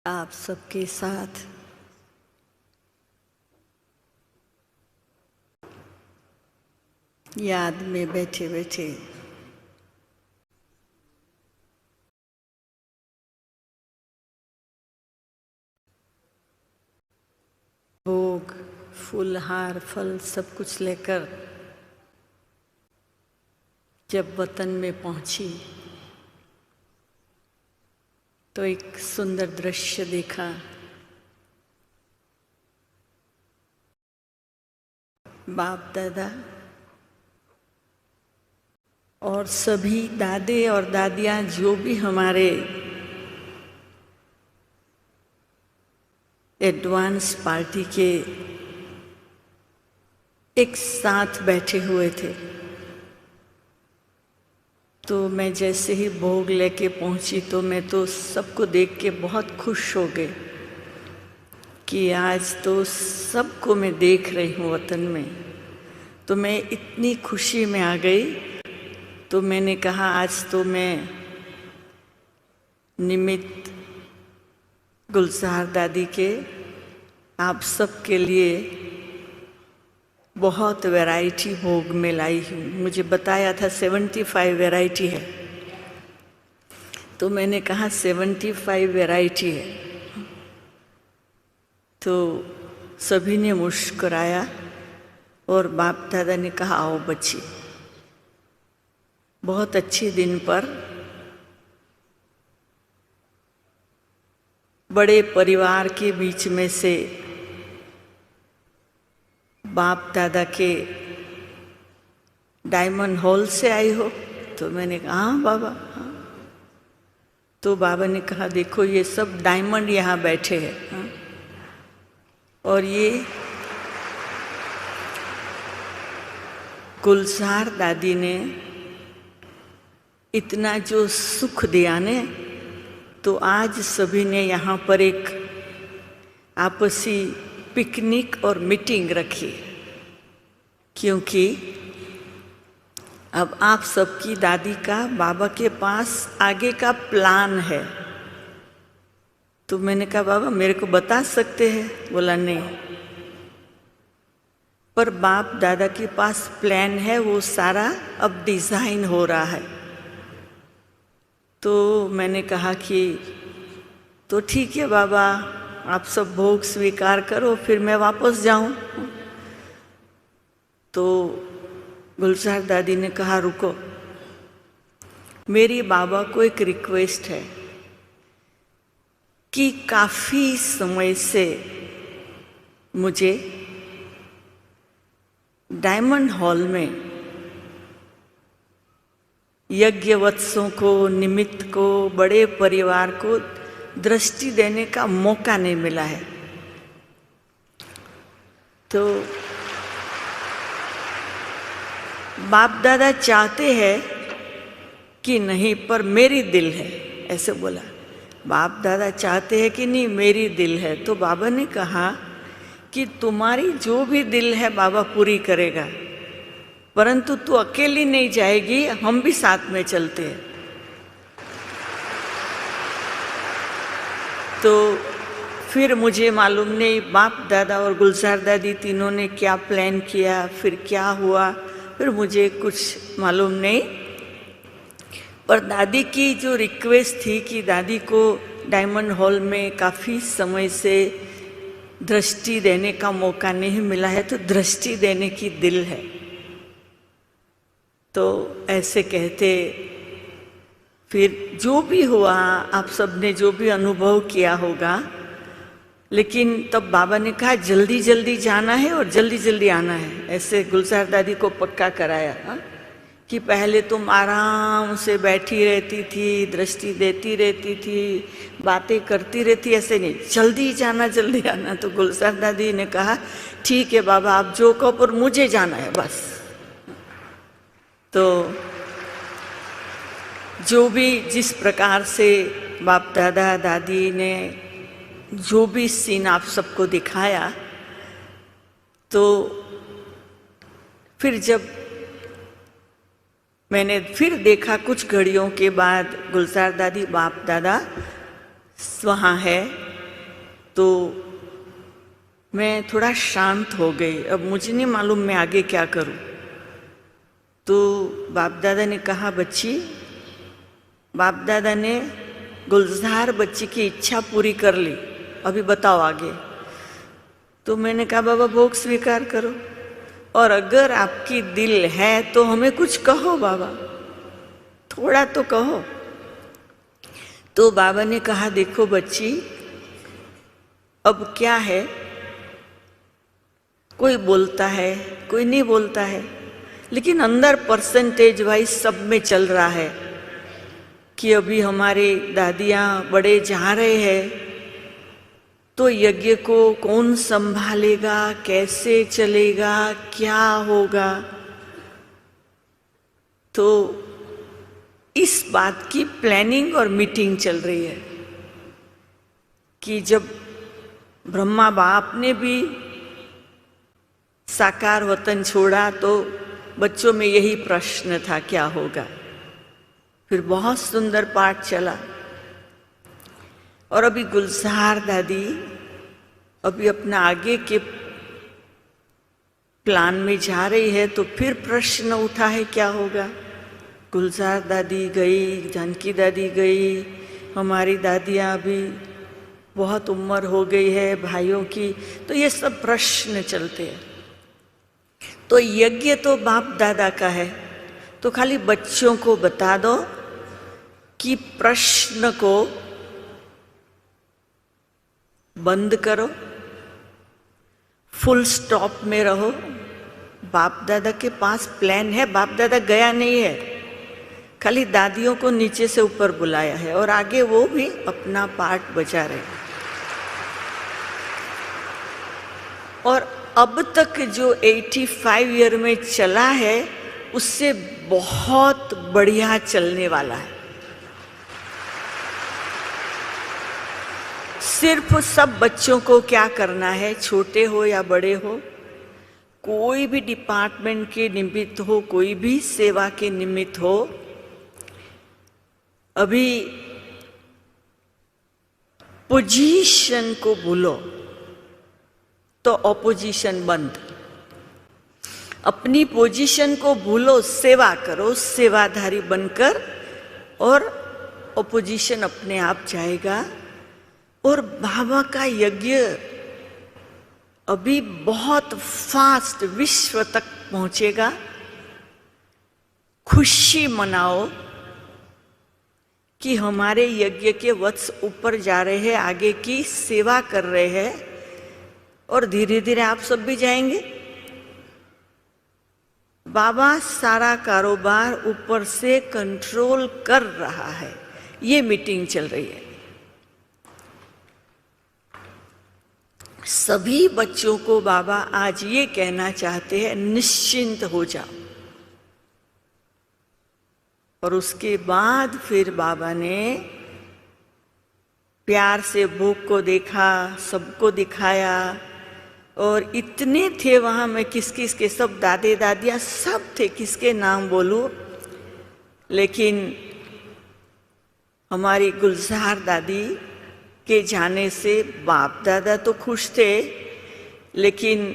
आप सबके साथ याद में बैठे बैठे भोग फूल हार फल सब कुछ लेकर जब वतन में पहुंची तो एक सुंदर दृश्य देखा। बाप दादा और सभी दादे और दादियाँ जो भी हमारे एडवांस पार्टी के एक साथ बैठे हुए थे। तो मैं जैसे ही भोग लेके पहुंची तो मैं तो सबको देख के बहुत खुश हो गई कि आज तो सबको मैं देख रही हूँ वतन में। तो मैं इतनी खुशी में आ गई। तो मैंने कहा आज तो मैं निमित्त गुलजार दादी के आप सबके लिए बहुत वैरायटी भोग में लाई हूँ। मुझे बताया था 75 वैरायटी है। तो मैंने कहा 75 वैरायटी है। तो सभी ने मुस्कुराया और बाप दादा ने कहा आओ बच्ची, बहुत अच्छे दिन पर बड़े परिवार के बीच में से बाप दादा के डायमंड हॉल से आई हो। तो मैंने कहा हाँ बाबा हाँ। तो बाबा ने कहा देखो ये सब डायमंड यहाँ बैठे हैं हाँ? और ये गुलजार दादी ने इतना जो सुख दिया ने, तो आज सभी ने यहाँ पर एक आपसी पिकनिक और मीटिंग रखी, क्योंकि अब आप सबकी दादी का बाबा के पास आगे का प्लान है। तो मैंने कहा बाबा मेरे को बता सकते हैं? बोला नहीं, पर बाप दादा के पास प्लान है, वो सारा अब डिज़ाइन हो रहा है। तो मैंने कहा कि तो ठीक है बाबा, आप सब भोग स्वीकार करो फिर मैं वापस जाऊं। तो गुलजार दादी ने कहा रुको, मेरी बाबा को एक रिक्वेस्ट है कि काफ़ी समय से मुझे डायमंड हॉल में यज्ञवत्सों को, निमित्त को, बड़े परिवार को दृष्टि देने का मौका नहीं मिला है। तो बाप दादा चाहते हैं कि नहीं, पर मेरी दिल है, ऐसे बोला। बाप दादा चाहते हैं कि नहीं, मेरी दिल है। तो बाबा ने कहा कि तुम्हारी जो भी दिल है बाबा पूरी करेगा, परंतु तू अकेली नहीं जाएगी, हम भी साथ में चलते हैं। तो फिर मुझे मालूम नहीं बाप दादा और गुलजार दादी तीनों ने क्या प्लान किया, फिर क्या हुआ, फिर मुझे कुछ मालूम नहीं। पर दादी की जो रिक्वेस्ट थी कि दादी को डायमंड हॉल में काफ़ी समय से दृष्टि देने का मौका नहीं मिला है, तो दृष्टि देने की दिल है। तो ऐसे कहते फिर जो भी हुआ, आप सबने जो भी अनुभव किया होगा, लेकिन तब बाबा ने कहा जल्दी जल्दी जाना है और जल्दी जल्दी आना है। ऐसे गुलजार दादी को पक्का कराया हा? कि पहले तुम आराम से बैठी रहती थी, दृष्टि देती रहती थी, बातें करती रहती, ऐसे नहीं, जल्दी जाना जल्दी आना। तो गुलजार दादी ने कहा ठीक है बाबा, आप जो कहो, पर मुझे जाना है बस। तो जो भी जिस प्रकार से बाप दादा दादी ने जो भी सीन आप सबको दिखाया, तो फिर जब मैंने फिर देखा कुछ घड़ियों के बाद गुलजार दादी बाप दादा वहाँ है, तो मैं थोड़ा शांत हो गई। अब मुझे नहीं मालूम मैं आगे क्या करूं। तो बाप दादा ने कहा, बच्ची, बाप दादा ने गुलजार बच्ची की इच्छा पूरी कर ली, अभी बताओ आगे। तो मैंने कहा, बाबा भोग स्वीकार करो, और अगर आपकी दिल है तो हमें कुछ कहो बाबा, थोड़ा तो कहो। तो बाबा ने कहा, देखो बच्ची, अब क्या है, कोई बोलता है कोई नहीं बोलता है, लेकिन अंदर परसेंटेज वाइज सब में चल रहा है कि अभी हमारे दादियाँ बड़े जा रहे हैं, तो यज्ञ को कौन संभालेगा, कैसे चलेगा, क्या होगा। तो इस बात की प्लानिंग और मीटिंग चल रही है कि जब ब्रह्मा बाप ने भी साकार वतन छोड़ा तो बच्चों में यही प्रश्न था, क्या होगा। फिर बहुत सुंदर पाठ चला। और अभी गुलजार दादी अभी अपना आगे के प्लान में जा रही है, तो फिर प्रश्न उठा है, क्या होगा। गुलजार दादी गई, जानकी दादी गई, हमारी दादियाँ भी बहुत उम्र हो गई है भाइयों की, तो ये सब प्रश्न चलते हैं। तो यज्ञ तो बाप दादा का है, तो खाली बच्चों को बता दो कि प्रश्न को बंद करो, फुल स्टॉप में रहो। बाप दादा के पास प्लान है, बाप दादा गया नहीं है, खाली दादियों को नीचे से ऊपर बुलाया है, और आगे वो भी अपना पार्ट बजा रहे हैं। और अब तक जो 85 ईयर में चला है, उससे बहुत बढ़िया चलने वाला है। सिर्फ सब बच्चों को क्या करना है, छोटे हो या बड़े हो, कोई भी डिपार्टमेंट के निमित्त हो, कोई भी सेवा के निमित्त हो, अभी पोजीशन को भूलो तो ऑपोजिशन बंद। अपनी पोजीशन को भूलो, सेवा करो, सेवाधारी बनकर, और ऑपोजिशन अपने आप जाएगा। और बाबा का यज्ञ अभी बहुत फास्ट विश्व तक पहुंचेगा। खुशी मनाओ कि हमारे यज्ञ के वत्स ऊपर जा रहे हैं, आगे की सेवा कर रहे हैं, और धीरे धीरे आप सब भी जाएंगे। बाबा सारा कारोबार ऊपर से कंट्रोल कर रहा है, ये मीटिंग चल रही है। सभी बच्चों को बाबा आज ये कहना चाहते हैं, निश्चिंत हो जाओ। और उसके बाद फिर बाबा ने प्यार से भूख को देखा, सबको दिखाया, और इतने थे वहाँ, मैं किस किस के, सब दादे दादियाँ सब थे, किसके नाम बोलूँ। लेकिन हमारी गुलजार दादी के जाने से बाप दादा तो खुश थे, लेकिन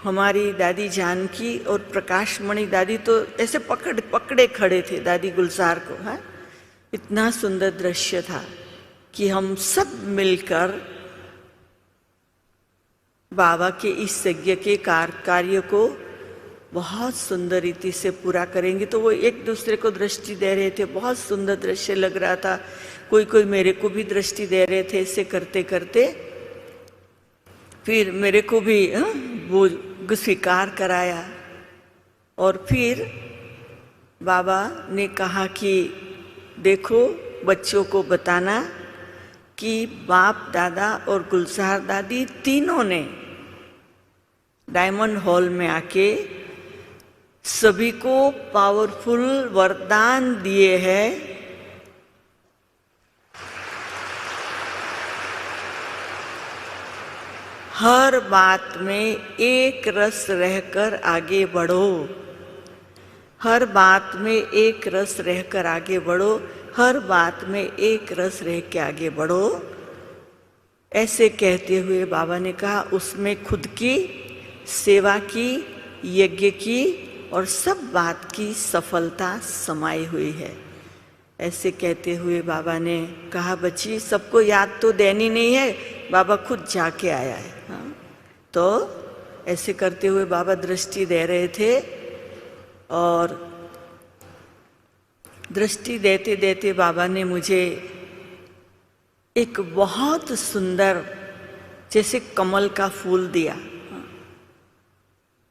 हमारी दादी जानकी और प्रकाशमणि दादी तो ऐसे पकड़े खड़े थे दादी गुलजार को। है, इतना सुंदर दृश्य था कि हम सब मिलकर बाबा के इस यज्ञ के कार्य को बहुत सुंदर रीति से पूरा करेंगे। तो वो एक दूसरे को दृष्टि दे रहे थे, बहुत सुंदर दृश्य लग रहा था। कोई कोई मेरे को भी दृष्टि दे रहे थे। ऐसे करते करते फिर मेरे को भी वो स्वीकार कराया। और फिर बाबा ने कहा कि देखो, बच्चों को बताना कि बाप दादा और गुलजार दादी तीनों ने डायमंड हॉल में आके सभी को पावरफुल वरदान दिए हैं। हर बात में एक रस रहकर आगे बढ़ो, हर बात में एक रस रहकर आगे बढ़ो, हर बात में एक रस रह के आगे बढ़ो। ऐसे कहते हुए बाबा ने कहा उसमें खुद की सेवा की, यज्ञ की और सब बात की सफलता समाई हुई है। ऐसे कहते हुए बाबा ने कहा बच्ची सबको याद तो देनी नहीं है, बाबा खुद जाके आया है। हाँ? तो ऐसे करते हुए बाबा दृष्टि दे रहे थे और दृष्टि देते देते बाबा ने मुझे एक बहुत सुंदर जैसे कमल का फूल दिया।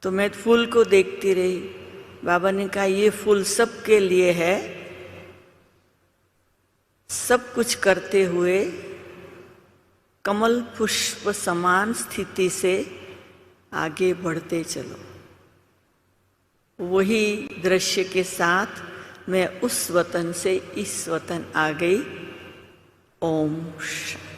तो मैं फूल को देखती रही। बाबा ने कहा ये फूल सबके लिए है, सब कुछ करते हुए कमल पुष्प समान स्थिति से आगे बढ़ते चलो। वही दृश्य के साथ मैं उस वतन से इस वतन आ गई। ओम शांति।